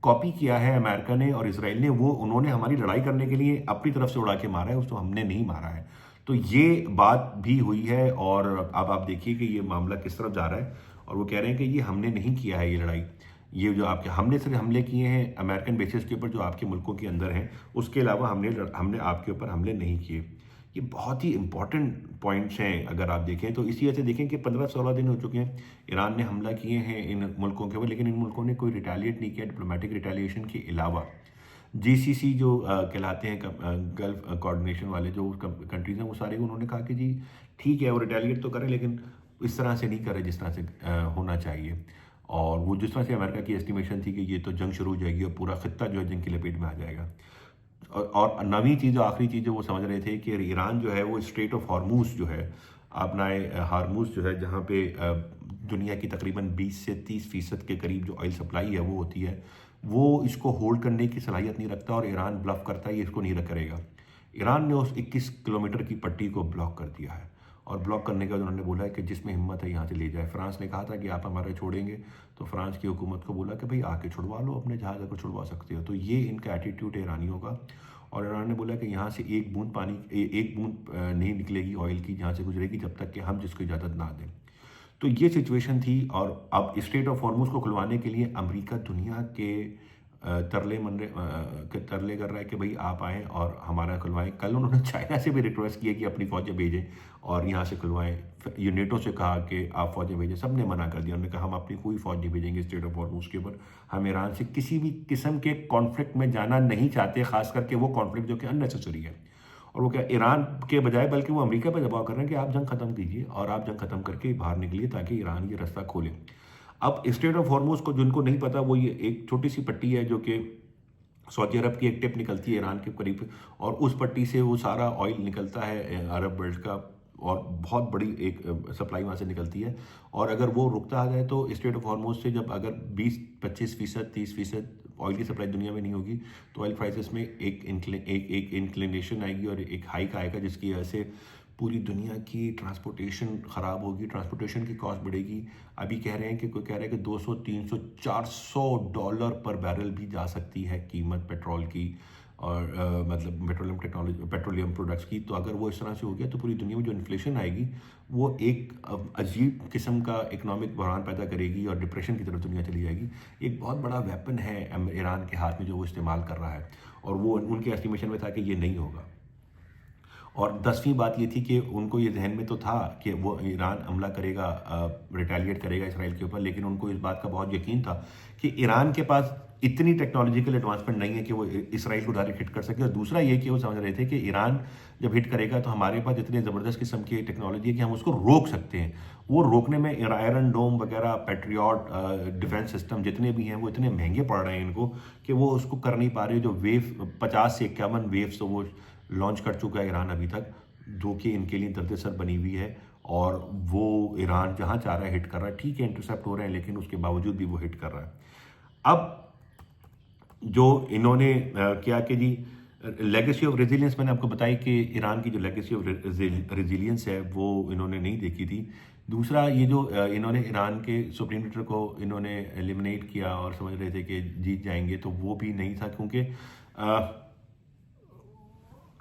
کاپی کیا ہے امریکہ نے اور اسرائیل نے، وہ انہوں نے ہماری لڑائی کرنے کے لیے اپنی طرف سے اڑا کے مارا ہے، اس کو ہم نے نہیں مارا ہے۔ تو یہ بات بھی ہوئی ہے، اور اب آپ دیکھیے کہ یہ معاملہ کس طرف جا رہا ہے، اور وہ کہہ رہے ہیں کہ یہ ہم نے نہیں کیا ہے یہ لڑائی، یہ جو آپ کے ہم نے صرف حملے کیے ہیں امریکن بیسز کے اوپر جو آپ کے ملکوں کے اندر ہیں، اس کے علاوہ ہم نے آپ کے اوپر حملے نہیں کیے۔ یہ بہت ہی امپورٹنٹ پوائنٹس ہیں اگر آپ دیکھیں تو، اسی وجہ سے دیکھیں کہ 15-16 دن ہو چکے ہیں ایران نے حملہ کیے ہیں ان ملکوں کے اوپر، لیکن ان ملکوں نے کوئی ریٹیلیٹ نہیں کیا ڈپلومیٹک ریٹیلیشن کے علاوہ۔ جی سی سی جو کہلاتے ہیں گلف کوآرڈینیشن والے جو کنٹریز ہیں، وہ سارے انہوں نے کہا کہ جی ٹھیک ہے وہ ریٹیلیٹ تو کریں لیکن اس طرح سے نہیں کرے جس طرح سے ہونا چاہیے، اور وہ جس طرح سے امریکہ کی اسٹیمیشن تھی کہ یہ تو جنگ شروع ہو جائے گی اور پورا خطہ جو ہے جنگ کی لپیٹ میں آ جائے گا۔ اور نویں چیز اور آخری چیز جو وہ سمجھ رہے تھے کہ ایران جو ہے وہ اسٹریٹ آف ہارموز جو ہے، اپنا ہارموز جو ہے جہاں پہ دنیا کی تقریباً 20 سے 30% کے قریب جو آئل سپلائی ہے وہ ہوتی ہے، وہ اس کو ہولڈ کرنے کی صلاحیت نہیں رکھتا، اور ایران بلف کرتا ہے یہ اس کو نہیں کرے گا۔ ایران نے اس 21 کلومیٹر کی پٹی کو بلاک کر دیا ہے، اور بلاک کرنے کے بعد انہوں نے بولا ہے کہ جس میں ہمت ہے یہاں سے لے جائے۔ فرانس نے کہا تھا کہ آپ ہمارے چھوڑیں گے، تو فرانس کی حکومت کو بولا کہ بھئی آ کے چھڑوا لو، اپنے جہاز کو چھڑوا سکتے ہو۔ تو یہ ان کا ایٹیٹیوڈ ہے ایرانیوں کا، اور ایران نے بولا کہ یہاں سے ایک بوند پانی نہیں نکلے گی آئل کی جہاں سے گزرے گی جب تک کہ ہم جس کو اجازت نہ دیں۔ تو یہ سچویشن تھی، اور اب اسٹریٹ آف ہارموز کو کھلوانے کے لیے امریکہ دنیا کے ترلے کر رہا ہے کہ بھئی آپ آئیں اور ہمارا کھلوائیں۔ کل انہوں نے چائنا سے بھی ریکویسٹ کیا کہ اپنی فوجیں بھیجیں اور یہاں سے کھلوائیں، یہ نیٹو سے کہا کہ آپ فوجیں بھیجیں، سب نے منع کر دیا، انہوں نے کہا ہم اپنی کوئی فوج نہیں بھیجیں گے اسٹریٹ آف ہارموز کے اوپر، ہم ایران سے کسی بھی قسم کے کانفلکٹ میں جانا نہیں چاہتے، خاص کر کے وہ کانفلکٹ جو کہ اننیسیسری ہے۔ اور وہ کیا ایران کے بجائے بلکہ وہ امریکہ پہ دباؤ کر رہے ہیں کہ آپ جنگ ختم کیجیے اور آپ جنگ ختم کر کے باہر نکلیے تاکہ ایران یہ رستہ کھولے۔ اب اسٹریٹ آف ہارموز کو جن کو نہیں پتا، وہ یہ ایک چھوٹی سی پٹی ہے جو کہ سعودی عرب کی ایک ٹپ نکلتی ہے ایران کے قریب، اور اس پٹی سے وہ سارا آئل نکلتا ہے عرب ورلڈ کا، اور بہت بڑی ایک سپلائی وہاں سے نکلتی ہے، اور اگر وہ رکتا آ جائے تو اسٹریٹ آف ہارموز سے جب اگر 20-25%، 30% آئل کی سپلائی دنیا میں نہیں ہوگی تو آئل پرائسز میں ایک انکلینیشن آئے گی اور ایک ہائیک آئے گا، جس کی وجہ سے پوری دنیا کی ٹرانسپورٹیشن خراب ہوگی، ٹرانسپورٹیشن کی کاسٹ بڑھے گی۔ ابھی کہہ رہے ہیں کہ کوئی کہہ رہا ہے کہ $200، $300، $400 پر بیرل بھی جا سکتی ہے قیمت پیٹرول کی، اور مطلب پیٹرولیم پروڈکٹس کی۔ تو اگر وہ اس طرح سے ہو گیا تو پوری دنیا میں جو انفلیشن آئے گی وہ ایک عجیب قسم کا اکنامک بحران پیدا کرے گی اور ڈپریشن کی طرف دنیا چلی جائے گی۔ ایک بہت بڑا ویپن ہے ایران کے ہاتھ میں جو وہ استعمال کر رہا ہے، اور وہ ان کے ایسٹیمیشن میں تھا کہ یہ نہیں ہوگا۔ اور 10ویں بات یہ تھی کہ ان کو یہ ذہن میں تو تھا کہ وہ ایران حملہ کرے گا، ریٹیلیٹ کرے گا اسرائیل کے اوپر، لیکن ان کو اس بات کا بہت یقین تھا کہ ایران کے پاس اتنی ٹیکنالوجیکل ایڈوانسمنٹ نہیں ہے کہ وہ اسرائیل کو ڈائریکٹ ہٹ کر سکے، اور دوسرا یہ کہ وہ سمجھ رہے تھے کہ ایران جب ہٹ کرے گا تو ہمارے پاس اتنے زبردست قسم کی ٹیکنالوجی ہے کہ ہم اس کو روک سکتے ہیں۔ وہ روکنے میں آئرن ڈوم وغیرہ، پیٹریوٹ ڈیفنس سسٹم جتنے بھی ہیں وہ اتنے مہنگے پڑ رہے ہیں ان کو کہ وہ اس کو کر نہیں پا رہے۔ جو 50 سے 51 ویوز تو وہ لانچ کر چکا ہے ایران ابھی تک، جو کہ ان کے لیے درد سر بنی ہوئی ہے، اور وہ ایران جہاں چاہ رہا ہے ہٹ کر رہا ہے۔ ٹھیک ہے انٹرسیپٹ ہو رہے ہیں لیکن اس کے باوجود بھی وہ ہٹ کر رہا ہے۔ اب جو انہوں نے کیا کہ جی لیگیسی آف ریزیلینس، میں نے آپ کو بتائی کہ ایران کی جو لیگیسی آف ریزیلینس ہے وہ انہوں نے نہیں دیکھی تھی. دوسرا یہ جو انہوں نے ایران کے سپریم لیڈر کو انہوں نے ایلیمنیٹ کیا اور سمجھ رہے تھے کہ جیت جائیں گے، تو وہ بھی نہیں تھا، کیونکہ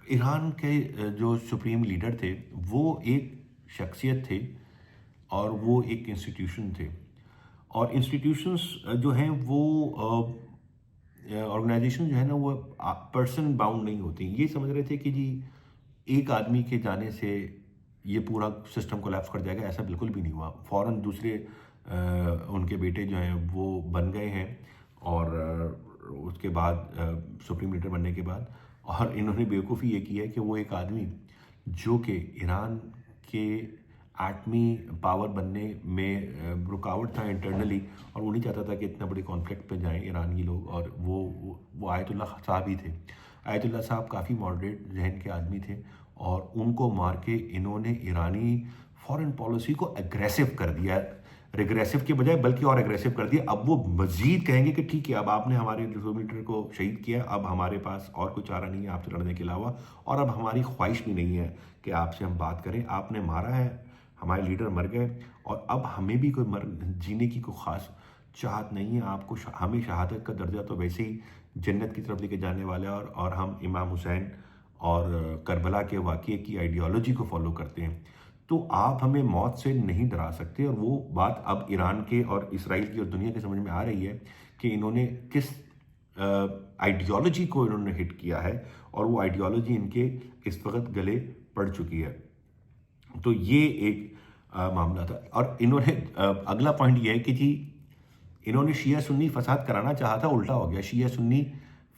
ایران کے جو سپریم لیڈر تھے وہ ایک شخصیت تھے اور وہ ایک انسٹیٹیوشن تھے، اور انسٹیٹیوشنس جو ہیں وہ آرگنائزیشن جو ہے نا وہ پرسن باؤنڈ نہیں ہوتی. یہ سمجھ رہے تھے کہ جی ایک آدمی کے جانے سے یہ پورا سسٹم کولیپس کر جائے گا. ایسا بالکل بھی نہیں ہوا. فوراً دوسرے ان کے بیٹے جو ہیں وہ بن گئے ہیں، اور اس کے بعد سپریم لیڈر بننے کے بعد، اور انہوں نے بیوقوفی یہ کی ہے کہ وہ ایک آدمی جو کہ ایران کے ایٹمی پاور بننے میں رکاوٹ تھا انٹرنلی، اور وہ نہیں چاہتا تھا کہ اتنا بڑے کانفلکٹ پہ جائیں ایرانی لوگ، اور وہ آیت اللہ صاحب ہی تھے. آیت اللہ صاحب کافی ماڈریٹ ذہن کے آدمی تھے، اور ان کو مار کے انہوں نے ایرانی فارن پالیسی کو اگریسو کر دیا، ریگریسو کے بجائے بلکہ اور اگریسو کر دیا. اب وہ مزید کہیں گے کہ ٹھیک ہے، اب آپ نے ہمارے لیڈر کو شہید کیا، اب ہمارے پاس اور کوئی چارہ نہیں ہے آپ سے لڑنے کے علاوہ، اور اب ہماری خواہش بھی نہیں ہے کہ آپ سے ہم بات کریں. آپ نے مارا ہے، ہمارے لیڈر مر گئے، اور اب ہمیں بھی کوئی جینے کی کوئی خاص چاہت نہیں ہے. آپ کو ہمیں شہادت کا درجہ تو ویسے ہی جنت کی طرف لے کے جانے والے ہیں، اور ہم امام حسین اور کربلا کے واقعے کی آئیڈیالوجی کو فالو کرتے ہیں. تو آپ ہمیں موت سے نہیں ڈرا سکتے. اور وہ بات اب ایران کے اور اسرائیل کی اور دنیا کے سمجھ میں آ رہی ہے کہ انہوں نے کس آئیڈیالوجی کو انہوں نے ہٹ کیا ہے، اور وہ آئیڈیالوجی ان کے اس وقت گلے پڑ چکی ہے. تو یہ ایک معاملہ تھا. اور انہوں نے اگلا پوائنٹ یہ ہے کہ جی انہوں نے شیعہ سنی فساد کرانا چاہا تھا، الٹا ہو گیا. شیعہ سنی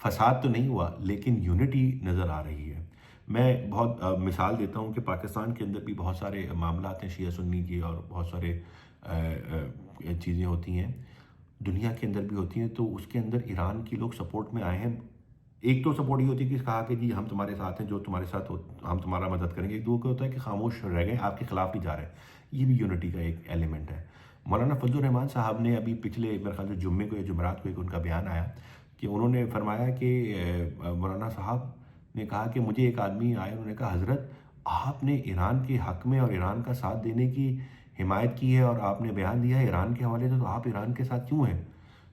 فساد تو نہیں ہوا، لیکن یونٹی نظر آ رہی ہے. میں بہت مثال دیتا ہوں کہ پاکستان کے اندر بھی بہت سارے معاملات ہیں شیعہ سنی کی، اور بہت سارے چیزیں ہوتی ہیں، دنیا کے اندر بھی ہوتی ہیں. تو اس کے اندر ایران کی لوگ سپورٹ میں آئے ہیں. ایک تو سپورٹ یہ ہوتی ہے کہ کہا کہ جی ہم تمہارے ساتھ ہیں، جو تمہارے ساتھ ہو ہم تمہارا مدد کریں گے. ایک دو کا ہوتا ہے کہ خاموش رہ گئے، آپ کے خلاف نہیں جا رہے. یہ بھی یونٹی کا ایک ایلیمنٹ ہے. مولانا فضل الرحمان صاحب نے ابھی پچھلے میرے خیال سے جمعے کو یا جمعرات کو ایک ان کا بیان آیا کہ انہوں نے فرمایا کہ مولانا صاحب نے کہا کہ مجھے ایک آدمی آئے، انہوں نے کہا حضرت آپ نے ایران کے حق میں اور ایران کا ساتھ دینے کی حمایت کی ہے، اور آپ نے بیان دیا ہے ایران کے حوالے سے، تو آپ ایران کے ساتھ کیوں ہیں؟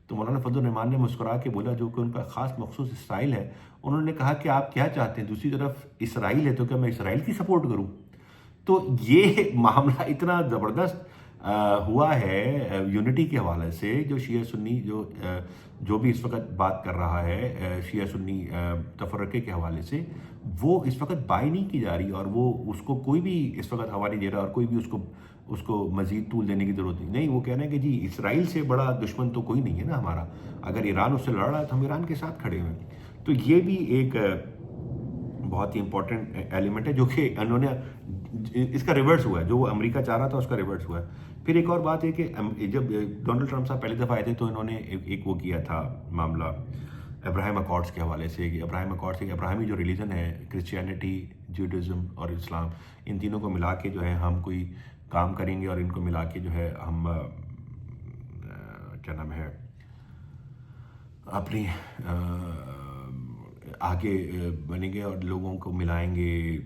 تو مولانا فضل الرحمان نے مسکرا کے بولا، جو کہ ان کا خاص مخصوص اسٹائل ہے، انہوں نے کہا کہ آپ کیا چاہتے ہیں؟ دوسری طرف اسرائیل ہے، تو کیا میں اسرائیل کی سپورٹ کروں؟ تو یہ معاملہ اتنا زبردست ہوا ہے یونٹی کے حوالے سے. جو شیعہ سنی جو بھی اس وقت بات کر رہا ہے شیعہ سنی تفرقے کے حوالے سے، وہ اس وقت بائی نہیں کی جا رہی، اور وہ اس کو کوئی بھی اس وقت ہوا نہیں دے رہا، اور کوئی بھی اس کو مزید طول دینے کی ضرورت نہیں. وہ کہہ رہے ہیں کہ جی اسرائیل سے بڑا دشمن تو کوئی نہیں ہے نا ہمارا. اگر ایران اس سے لڑ رہا ہے تو ہم ایران کے ساتھ کھڑے ہوئے ہیں. تو یہ بھی ایک بہت ہی امپورٹنٹ ایلیمنٹ ہے، جو کہ انہوں نے اس کا ریورس ہوا ہے. جو وہ امریکہ چاہ رہا تھا اس کا ریورس ہوا ہے. پھر ایک اور بات ہے کہ جب ڈونلڈ ٹرمپ صاحب پہلی دفعہ آئے تھے تو انہوں نے ایک وہ کیا تھا معاملہ ابراہیم اکارڈس کے حوالے سے، کہ ابراہیم اکارڈس ایک ابراہیمی جو ریلیجن ہے، کرسچینٹی، جیوڈزم اور اسلام، ان تینوں کو ملا کے جو ہے ہم کوئی کام کریں گے، اور ان کو ملا کے جو ہے ہم کیا نام ہے اپنی آگے بنیں گے، اور لوگوں کو ملائیں گے،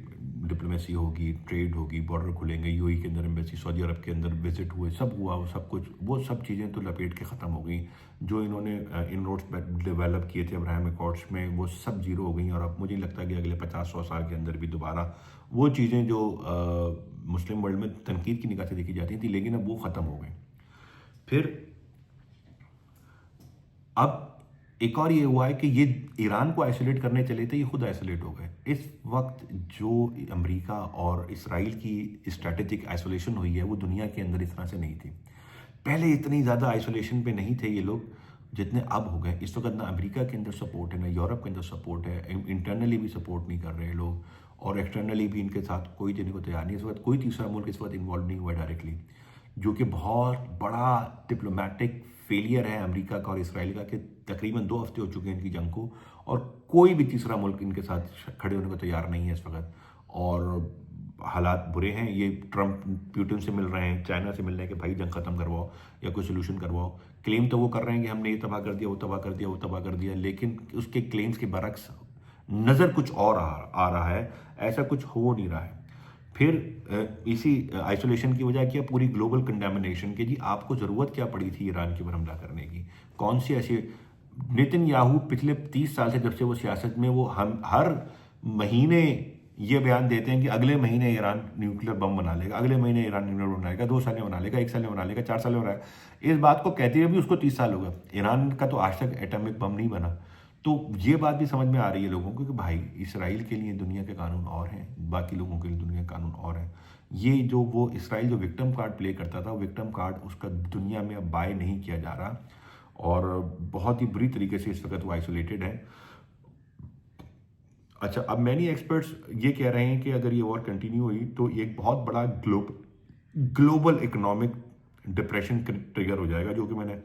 ڈپلومیسی ہوگی، ٹریڈ ہوگی، بارڈر کھلیں گے. یو اے کے اندر ایمبیسی، سعودی عرب کے اندر وزٹ ہوئے، سب ہوا، وہ سب کچھ، وہ سب چیزیں تو لپیٹ کے ختم ہو گئیں. جو انہوں نے ان روڈس ڈیولپ کیے تھے ابراہیم اکارڈس میں، وہ سب زیرو ہو گئیں. اور اب مجھے نہیں لگتا کہ اگلے 50-100 سال کے اندر بھی دوبارہ وہ چیزیں جو مسلم ورلڈ میں تنقید کی نگاہ سے دیکھی جاتی تھیں، لیکن اب وہ ختم ہو گئیں. پھر اب ایک اور یہ ہوا ہے کہ یہ ایران کو آئسولیٹ کرنے چلے تھے، یہ خود آئسولیٹ ہو گئے. اس وقت جو امریکہ اور اسرائیل کی اسٹریٹجک آئسولیشن ہوئی ہے وہ دنیا کے اندر اس طرح سے نہیں تھی. پہلے اتنی زیادہ آئسولیشن پہ نہیں تھے یہ لوگ جتنے اب ہو گئے. اس وقت نہ امریکہ کے اندر سپورٹ ہے، نہ یورپ کے اندر سپورٹ ہے، انٹرنلی بھی سپورٹ نہیں کر رہے لوگ، اور ایکسٹرنلی بھی ان کے ساتھ کوئی دینے کو تیار نہیں. اس وقت کوئی تیسرا ملک اس وقت انوالو نہیں ہوا ڈائریکٹلی، جو کہ بہت بڑا ڈپلومیٹک فیلئر ہے امریکہ کا اور اسرائیل کا، کہ تقریباً 2 ہفتے ہو چکے ہیں ان کی جنگ کو، اور کوئی بھی تیسرا ملک ان کے ساتھ کھڑے ہونے کو تیار نہیں ہے اس وقت. اور حالات برے ہیں. یہ ٹرمپ پیوٹن سے مل رہے ہیں, چائنا سے مل رہے ہیں کہ بھائی جنگ ختم کرواؤ یا کوئی سولوشن کرواؤ. کلیم تو وہ کر رہے ہیں کہ ہم نے یہ تباہ کر دیا, وہ تباہ کر دیا, وہ تباہ کر دیا, لیکن اس کے کلیمز کے برعکس نظر کچھ اور آ رہا ہے, ایسا کچھ ہو نہیں رہا ہے. پھر اسی آئسولیشن کی وجہ کیا, پوری گلوبل کنڈیمنیشن کے. جی آپ کو ضرورت کیا پڑی تھی ایران کے اوپر حملہ کرنے کی؟ کون سی ایسی نتن یاہو پچھلے 30 سال سے جب سے وہ سیاست میں, وہ ہر مہینے یہ بیان دیتے ہیں کہ اگلے مہینے ایران نیوکلیر بم بنا لے گا, اگلے مہینے ایران نیوکلیر بنائے گا, 2 سال میں بنا لے گا, 1 سال میں بنا لے گا, 4 سال میں بنائے گا. اس بات کو کہتے ہوئے بھی اس کو 30 سال ہو گئے. ایران کا تو آج تک ایٹمک بم نہیں بنا. تو یہ بات بھی سمجھ میں آ رہی ہے لوگوں کو کہ بھائی اسرائیل کے لیے دنیا کے قانون اور ہیں, باقی لوگوں کے لیے دنیا کے قانون اور ہیں. یہ جو وہ اسرائیل جو وکٹم کارڈ پلے کرتا تھا, وکٹم کارڈ اس کا دنیا میں اب بائی نہیں کیا جا رہا, اور بہت ہی بری طریقے سے اس وقت وہ آئسولیٹڈ ہے. اچھا, اب مینی ایکسپرٹس یہ کہہ رہے ہیں کہ اگر یہ وار کنٹینیو ہوئی تو ایک بہت بڑا گلوبل اکنامک ڈپریشن ٹریگر ہو جائے گا, جو کہ میں نے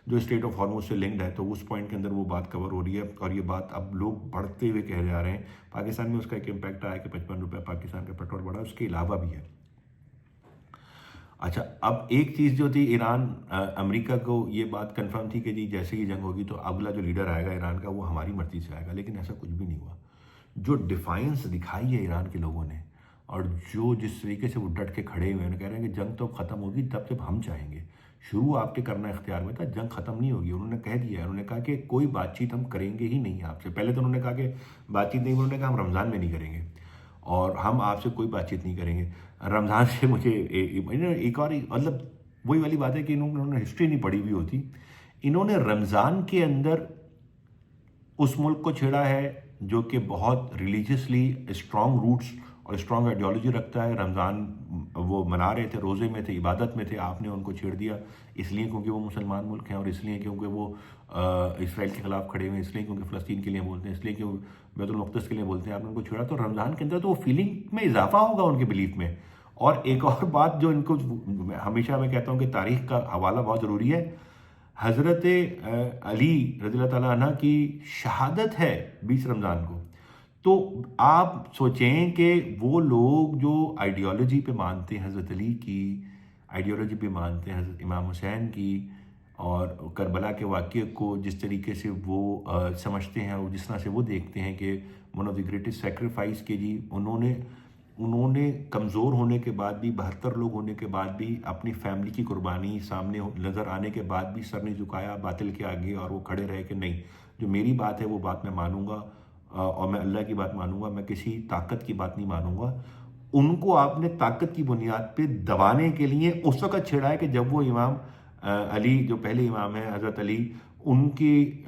جو اسٹریٹ آف ہارموز سے لنکڈ ہے, تو اس پوائنٹ کے اندر وہ بات کور ہو رہی ہے. اور یہ بات اب لوگ بڑھتے ہوئے کہہ جا رہے ہیں. پاکستان میں اس کا ایک امپیکٹ آیا کہ 55 روپے پاکستان کا پیٹرول بڑھا, اس کے علاوہ بھی ہے. اچھا, اب ایک چیز جو تھی, ایران امریکہ کو یہ بات کنفرم تھی کہ جی جیسے ہی جنگ ہوگی تو اگلا جو لیڈر آئے گا ایران کا وہ ہماری مرضی سے آئے گا, لیکن ایسا کچھ بھی نہیں ہوا. جو ڈیفائنس دکھائی ہے ایران کے لوگوں نے, اور جس طریقے سے وہ ڈٹ کے کھڑے ہوئے ہیں, کہہ رہے ہیں کہ جنگ تو ختم ہوگی تب جب ہم چاہیں گے. شروع آپ کے کرنا اختیار میں تھا, جنگ ختم نہیں ہوگی. انہوں نے کہہ دیا ہے, انہوں نے کہا کہ کوئی بات چیت ہم کریں گے ہی نہیں آپ سے. پہلے تو انہوں نے کہا کہ بات چیت نہیں, انہوں نے کہا ہم رمضان میں نہیں کریں گے اور ہم آپ سے کوئی بات چیت نہیں کریں گے. رمضان سے مجھے ایک اور مطلب وہی والی بات ہے کہ انہوں نے ہسٹری نہیں پڑھی ہوئی ہوتی. انہوں نے رمضان کے اندر اس ملک کو چھیڑا ہے جو کہ بہت ریلیجیسلی اسٹرانگ روٹس اور اسٹرانگ آئیڈیالوجی رکھتا ہے. رمضان وہ منا رہے تھے, روزے میں تھے, عبادت میں تھے, آپ نے ان کو چھیڑ دیا اس لیے کیونکہ وہ مسلمان ملک ہیں, اور اس لیے کیونکہ وہ اسرائیل کے خلاف کھڑے ہوئے ہیں, اس لیے کیونکہ فلسطین کے لیے بولتے ہیں, اس لیے کہ بیت المقدس کے لیے بولتے ہیں. آپ نے ان کو چھیڑا تو رمضان کے اندر تو وہ فیلنگ میں اضافہ ہوگا ان کے بلیف میں. اور ایک اور بات جو ان کو ہمیشہ میں کہتا ہوں کہ تاریخ کا حوالہ بہت ضروری ہے, حضرت علی رضی اللہ تعالیٰ عنہ کی شہادت ہے 20 رمضان کو. تو آپ سوچیں کہ وہ لوگ جو آئیڈیالوجی پہ مانتے ہیں, حضرت علی کی آئیڈیالوجی پہ مانتے ہیں, حضرت امام حسین کی, اور کربلا کے واقعے کو جس طریقے سے وہ سمجھتے ہیں اور جس طرح سے وہ دیکھتے ہیں کہ one of the greatest sacrifice کے جی انہوں نے کمزور ہونے کے بعد بھی, 72 لوگ ہونے کے بعد بھی, اپنی فیملی کی قربانی سامنے نظر آنے کے بعد بھی سر نہیں جھکایا باطل کے آگے, اور وہ کھڑے رہے کہ نہیں, جو میری بات ہے وہ بات میں مانوں گا, اور میں اللہ کی بات مانوں گا, میں کسی طاقت کی بات نہیں مانوں گا. ان کو آپ نے طاقت کی بنیاد پہ دبانے کے لیے اس وقت چھیڑا ہے کہ جب وہ امام علی جو پہلے امام ہیں, حضرت علی, ان کی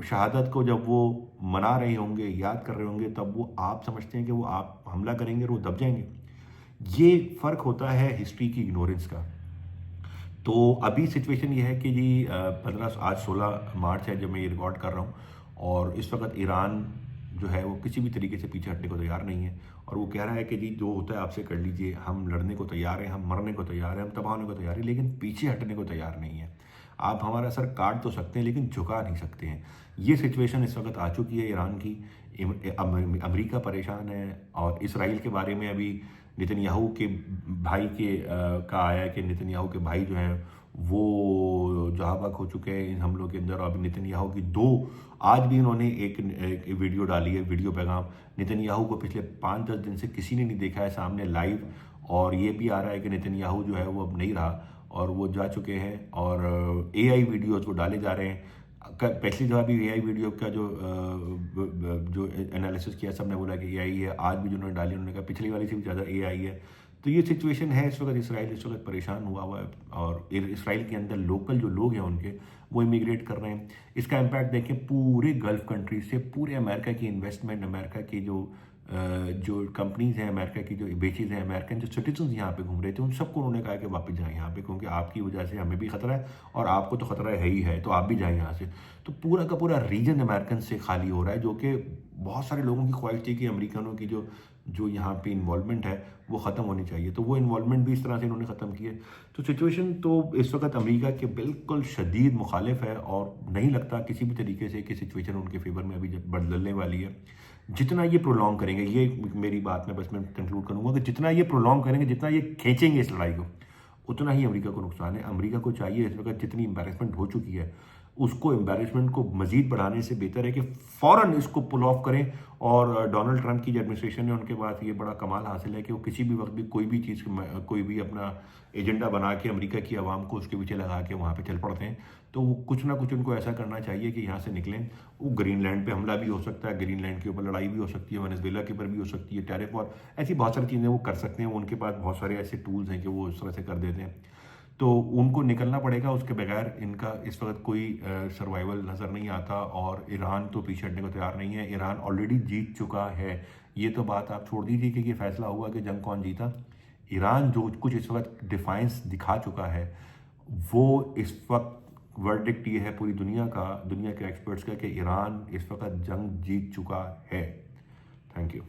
شہادت کو جب وہ منا رہے ہوں گے, یاد کر رہے ہوں گے, تب وہ آپ سمجھتے ہیں کہ وہ آپ حملہ کریں گے اور وہ دب جائیں گے. یہ فرق ہوتا ہے ہسٹری کی اگنورنس کا. تو ابھی سچویشن یہ ہے کہ جی 16 مارچ ہے جب میں یہ ریکارڈ کر رہا ہوں, اور اس وقت ایران جو ہے وہ کسی بھی طریقے سے پیچھے ہٹنے کو تیار نہیں ہے, اور وہ کہہ رہا ہے کہ جی جو ہوتا ہے آپ سے کر لیجئے, ہم لڑنے کو تیار ہیں, ہم مرنے کو تیار ہیں, ہم تباہ ہونے کو تیار ہیں, لیکن پیچھے ہٹنے کو تیار نہیں ہے. آپ ہمارا سر کاٹ تو سکتے ہیں لیکن جھکا نہیں سکتے ہیں. یہ سچویشن اس وقت آ چکی ہے ایران کی. امریکہ پریشان ہے, اور اسرائیل کے بارے میں ابھی نتن یاہو کے بھائی کا آیا ہے کہ نتن یاہو کے بھائی جو ہیں وہ جہاں بک ہو چکے ہیں ان حملوں کے اندر. اور ابھی نتن یاہو کی آج بھی انہوں نے ایک ویڈیو ڈالی ہے, ویڈیو پیغام. نتن یاہو کو پچھلے 5-10 دن سے کسی نے نہیں دیکھا ہے سامنے لائیو, اور یہ بھی آ رہا ہے کہ نتن یاہو جو ہے وہ اب نہیں رہا اور وہ جا چکے ہیں, اور اے آئی ویڈیوز وہ ڈالے جا رہے ہیں. پچھلی دفعہ بھی اے آئی ویڈیو کا جو انالیسس کیا, سب نے بولا کہ اے آئی ہے. آج بھی جنہوں نے ڈالی انہوں نے کہا پچھلی والی سے بھی زیادہ اے آئی ہے. تو یہ سچویشن ہے اس وقت. اسرائیل اس وقت پریشان ہوا ہے, اور اسرائیل کے اندر لوکل جو لوگ ہیں ان کے وہ امیگریٹ کر رہے ہیں. اس کا امپیکٹ دیکھیں پورے گلف کنٹریز سے, پورے امریکہ کی انویسٹمنٹ, امریکہ کی جو کمپنیز ہیں امریکہ کی جو بیچیز ہیں, امریکن جو سٹیزنز یہاں پہ گھوم رہے تھے, ان سب کو انہوں نے کہا کہ واپس جائیں یہاں پہ, کیونکہ آپ کی وجہ سے ہمیں بھی خطرہ ہے اور آپ کو تو خطرہ ہے ہی ہے, تو آپ بھی جائیں یہاں سے. تو پورا کا پورا ریجن امریکن سے خالی ہو رہا ہے, جو کہ بہت سارے لوگوں کی خواہش تھی کہ امریکنوں کی جو یہاں پہ انوالومنٹ ہے وہ ختم ہونی چاہیے. تو وہ انوالومنٹ بھی اس طرح سے انہوں نے ختم کی ہے. تو سچویشن تو اس وقت امریکہ کے بالکل شدید مخالف ہے, اور نہیں لگتا کسی بھی طریقے سے کہ سچویشن ان کے فیور میں ابھی بدلنے والی ہے. جتنا یہ پرولونگ کریں گے، یہ میری بات میں بس میں کنکلوڈ کروں گا کہ جتنا یہ پرولونگ کریں گے، جتنا یہ کھینچیں گے اس لڑائی کو، اتنا ہی امریکہ کو نقصان ہے. امریکہ کو چاہیے اس وقت جتنی امبیرسمنٹ ہو چکی ہے اس کو امبیرسمنٹ کو مزید بڑھانے سے بہتر ہے کہ فوراً اس کو پل آف کریں. اور ڈونلڈ ٹرمپ کی جو ایڈمنسٹریشن ہے ان کے بعد یہ بڑا کمال حاصل ہے کہ وہ کسی بھی وقت بھی کوئی بھی چیز کوئی بھی اپنا ایجنڈا بنا کے امریکہ کی عوام کو اس کے پیچھے لگا کے وہاں پہ چل پڑتے ہیں. تو وہ کچھ نہ کچھ ان کو ایسا کرنا چاہیے کہ یہاں سے نکلیں. وہ گرین لینڈ پہ حملہ بھی ہو سکتا ہے، گرین لینڈ کے اوپر لڑائی بھی ہو سکتی ہے، وینزویلا کے اوپر بھی ہو سکتی ہے، ٹیرف اور ایسی بہت ساری چیزیں وہ کر سکتے ہیں. ان کے پاس بہت سارے ایسے ٹولز ہیں کہ وہ اس طرح سے کر دیتے ہیں. تو ان کو نکلنا پڑے گا، اس کے بغیر ان کا اس وقت کوئی سروائیول نظر نہیں آتا. اور ایران تو پیچھے ہٹنے کو تیار نہیں ہے، ایران آلریڈی جیت چکا ہے. یہ تو بات آپ چھوڑ دیجیے کہ یہ فیصلہ ہوا کہ جنگ کون جیتا. ایران جو کچھ اس وقت ڈیفائنس دکھا چکا ہے وہ اس وقت ورڈکٹ یہ ہے پوری دنیا کا، دنیا کے ایکسپرٹس کا، کہ ایران اس وقت جنگ جیت چکا ہے. Thank you.